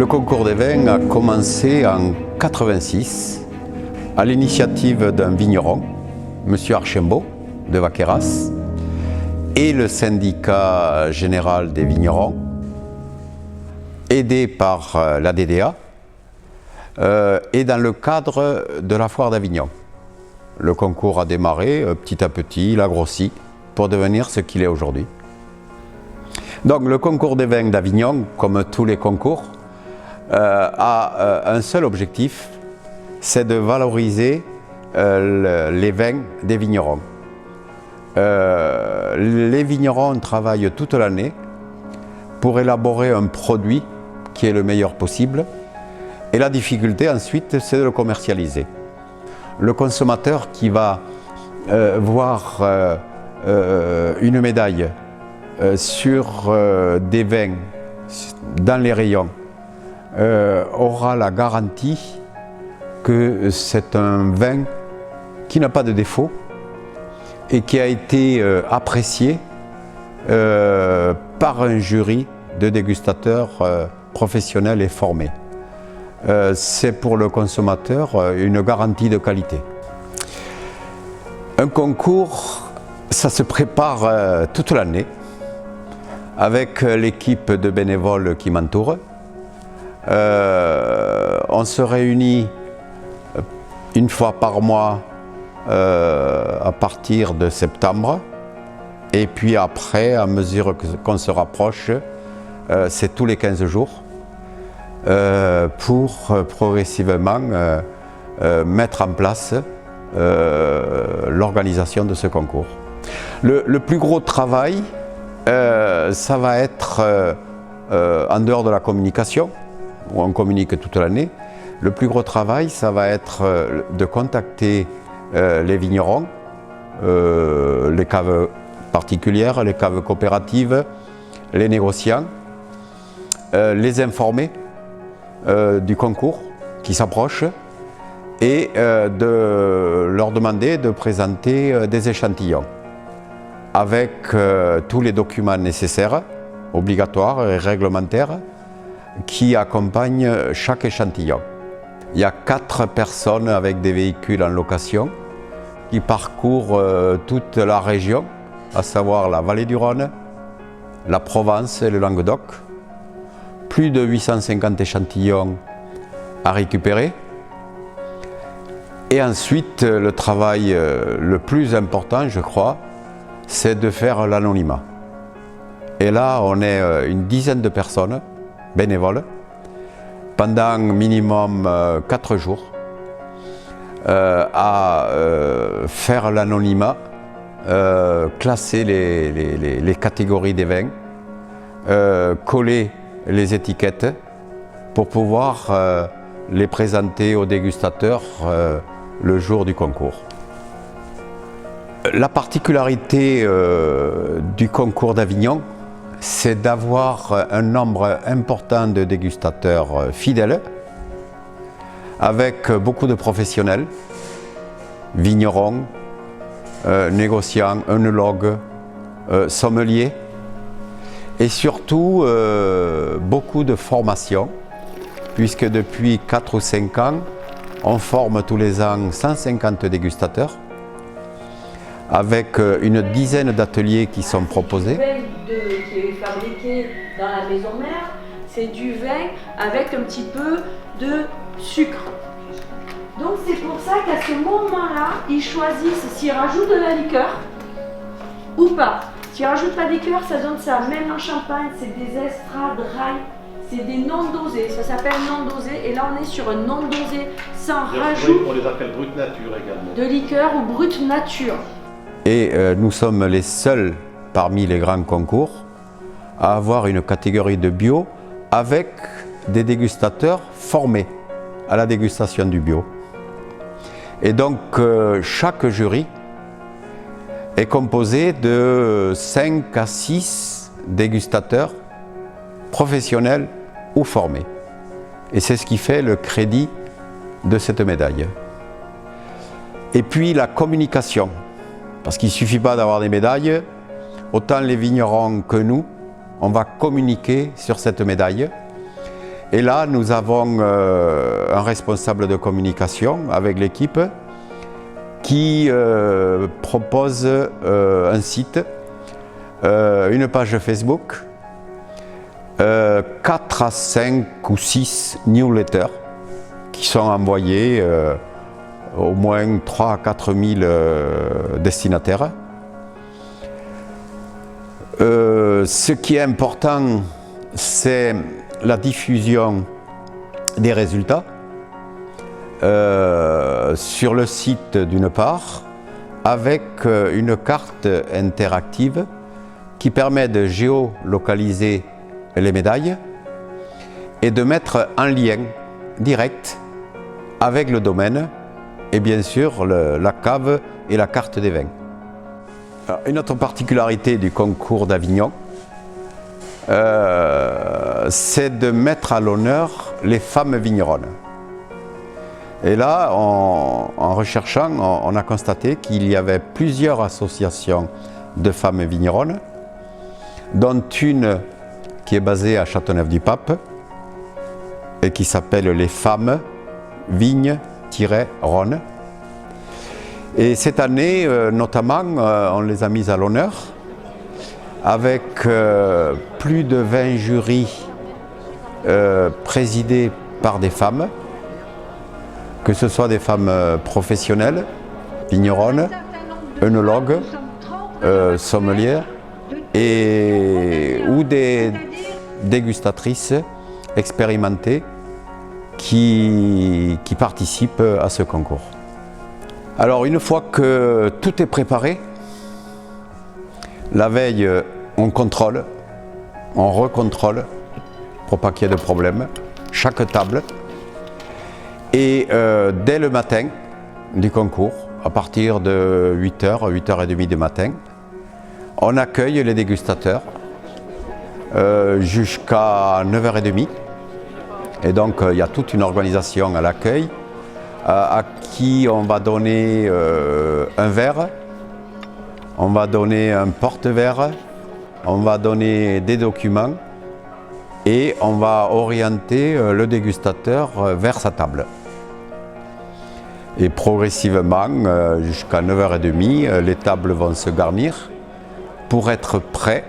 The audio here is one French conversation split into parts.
Le concours des vins a commencé en 1986 à l'initiative d'un vigneron, M. Archambault de Vaqueras, et le syndicat général des vignerons, aidé par la DDA, et dans le cadre de la foire d'Avignon. Le concours a démarré petit à petit, il a grossi pour devenir ce qu'il est aujourd'hui. Donc le concours des vins d'Avignon, comme tous les concours, a un seul objectif, c'est de valoriser les vins des vignerons. Les vignerons travaillent toute l'année pour élaborer un produit qui est le meilleur possible, et la difficulté ensuite c'est de le commercialiser. Le consommateur qui va voir une médaille sur des vins dans les rayons aura la garantie que c'est un vin qui n'a pas de défaut et qui a été apprécié par un jury de dégustateurs professionnels et formés. C'est pour le consommateur une garantie de qualité. Un concours, ça se prépare toute l'année avec l'équipe de bénévoles qui m'entoure. On se réunit une fois par mois à partir de septembre, et puis après, à mesure qu'on se rapproche, c'est tous les 15 jours pour progressivement mettre en place l'organisation de ce concours. Le plus gros travail, ça va être en dehors de la communication, où on communique toute l'année. Le plus gros travail, ça va être de contacter les vignerons, les caves particulières, les caves coopératives, les négociants, les informer du concours qui s'approche, et de leur demander de présenter des échantillons avec tous les documents nécessaires, obligatoires et réglementaires, qui accompagnent chaque échantillon. Il y a 4 personnes avec des véhicules en location qui parcourent toute la région, à savoir la vallée du Rhône, la Provence et le Languedoc. Plus de 850 échantillons à récupérer. Et ensuite, le travail le plus important, je crois, c'est de faire l'anonymat. Et là, on est une dizaine de personnes bénévoles pendant minimum 4 jours à faire l'anonymat, classer les catégories des vins, coller les étiquettes pour pouvoir les présenter aux dégustateurs le jour du concours. La particularité du concours d'Avignon, c'est d'avoir un nombre important de dégustateurs fidèles, avec beaucoup de professionnels, vignerons, négociants, œnologues, sommeliers, et surtout beaucoup de formations, puisque depuis 4 ou 5 ans, on forme tous les ans 150 dégustateurs, avec une dizaine d'ateliers qui sont proposés. Le vin qui est fabriqué dans la maison mère, c'est du vin avec un petit peu de sucre. Donc c'est pour ça qu'à ce moment-là, ils choisissent s'ils rajoutent de la liqueur ou pas. S'ils rajoutent pas de liqueur, ça donne ça. Même en Champagne, c'est des extra dry, c'est des non dosés. Ça s'appelle non dosé. Et là, on est sur un non dosé sans rajout. On les appelle brut nature également. De liqueur ou brut nature. Et nous sommes les seuls parmi les grands concours à avoir une catégorie de bio avec des dégustateurs formés à la dégustation du bio. Et donc chaque jury est composé de 5 à 6 dégustateurs professionnels ou formés. Et c'est ce qui fait le crédit de cette médaille. Et puis la communication. Parce qu'il ne suffit pas d'avoir des médailles, autant les vignerons que nous, on va communiquer sur cette médaille. Et là, nous avons un responsable de communication avec l'équipe qui propose un site, une page Facebook, 4 à 5 ou 6 newsletters qui sont envoyés au moins 3 à 4 000 destinataires. Ce qui est important, c'est la diffusion des résultats sur le site d'une part, avec une carte interactive qui permet de géolocaliser les médailles et de mettre en lien direct avec le domaine et bien sûr la cave et la carte des vins. Alors, une autre particularité du concours d'Avignon, c'est de mettre à l'honneur les femmes vigneronnes. Et là, en recherchant, on a constaté qu'il y avait plusieurs associations de femmes vigneronnes, dont une qui est basée à Châteauneuf-du-Pape et qui s'appelle les femmes Vignes-Rhône. Et cette année, notamment, on les a mises à l'honneur avec plus de 20 jurys présidés par des femmes, que ce soit des femmes professionnelles, vigneronnes, œnologues, sommelières, ou des dégustatrices expérimentées qui participent à ce concours. Alors une fois que tout est préparé, la veille on contrôle, on recontrôle pour pas qu'il y ait de problème, chaque table. Et dès le matin du concours, à partir de 8h, 8h30 du matin, on accueille les dégustateurs jusqu'à 9h30. Et donc il y a toute une organisation à l'accueil à qui on va donner un verre, on va donner un porte-verre, on va donner des documents et on va orienter le dégustateur vers sa table. Et progressivement, jusqu'à 9h30, les tables vont se garnir pour être prêts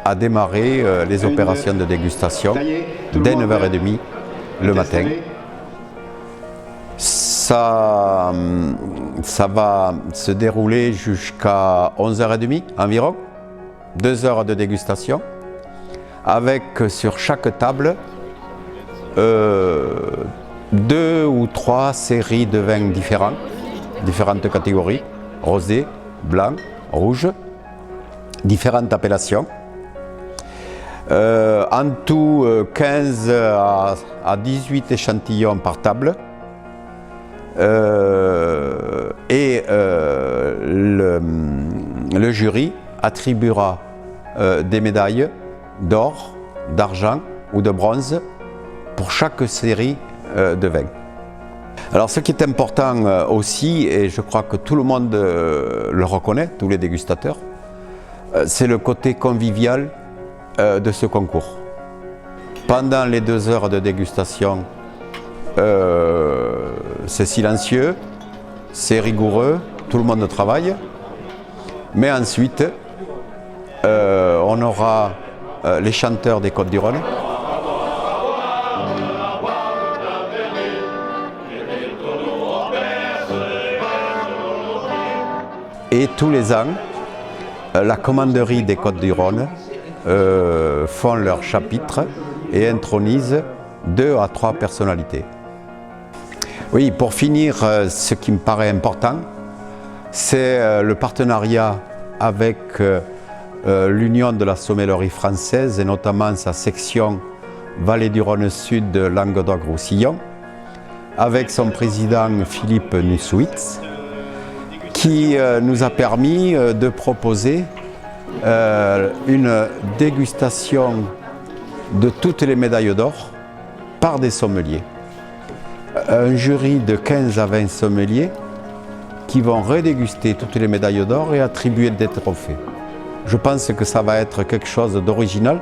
à démarrer les opérations de dégustation dès 9h30 le matin. Ça va se dérouler jusqu'à 11h30 environ, 2 heures de dégustation, avec sur chaque table 2 ou 3 séries de vins différents, différentes catégories, rosé, blanc, rouge, différentes appellations. En tout 15 à 18 échantillons par table. Le jury attribuera des médailles d'or, d'argent ou de bronze pour chaque série de vins. Alors ce qui est important aussi, et je crois que tout le monde le reconnaît, tous les dégustateurs, c'est le côté convivial de ce concours. Pendant les 2 heures de dégustation, c'est silencieux, c'est rigoureux, tout le monde travaille, mais ensuite on aura les chanteurs des Côtes-du-Rhône. Et tous les ans, la commanderie des Côtes-du-Rhône font leur chapitre et intronisent 2 à 3 personnalités. Oui, pour finir, ce qui me paraît important, c'est le partenariat avec l'Union de la sommellerie française et notamment sa section Vallée du Rhône Sud Languedoc-Roussillon, avec son président Philippe Nusswitz, qui nous a permis de proposer une dégustation de toutes les médailles d'or par des sommeliers. Un jury de 15 à 20 sommeliers qui vont redéguster toutes les médailles d'or et attribuer des trophées. Je pense que ça va être quelque chose d'original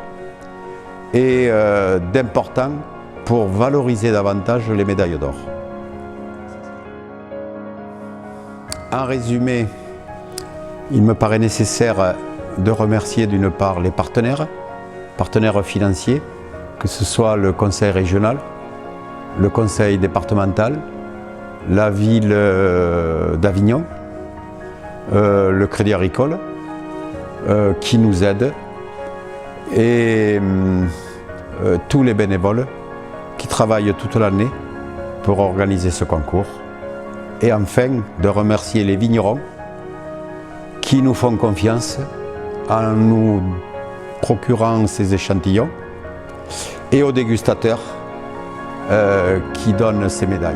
et d'important pour valoriser davantage les médailles d'or. En résumé, il me paraît nécessaire de remercier d'une part les partenaires financiers, que ce soit le conseil régional, le conseil départemental, la ville d'Avignon, le Crédit Agricole, qui nous aident, et tous les bénévoles qui travaillent toute l'année pour organiser ce concours. Et enfin, de remercier les vignerons qui nous font confiance en nous procurant ces échantillons, et aux dégustateurs qui donnent ces médailles.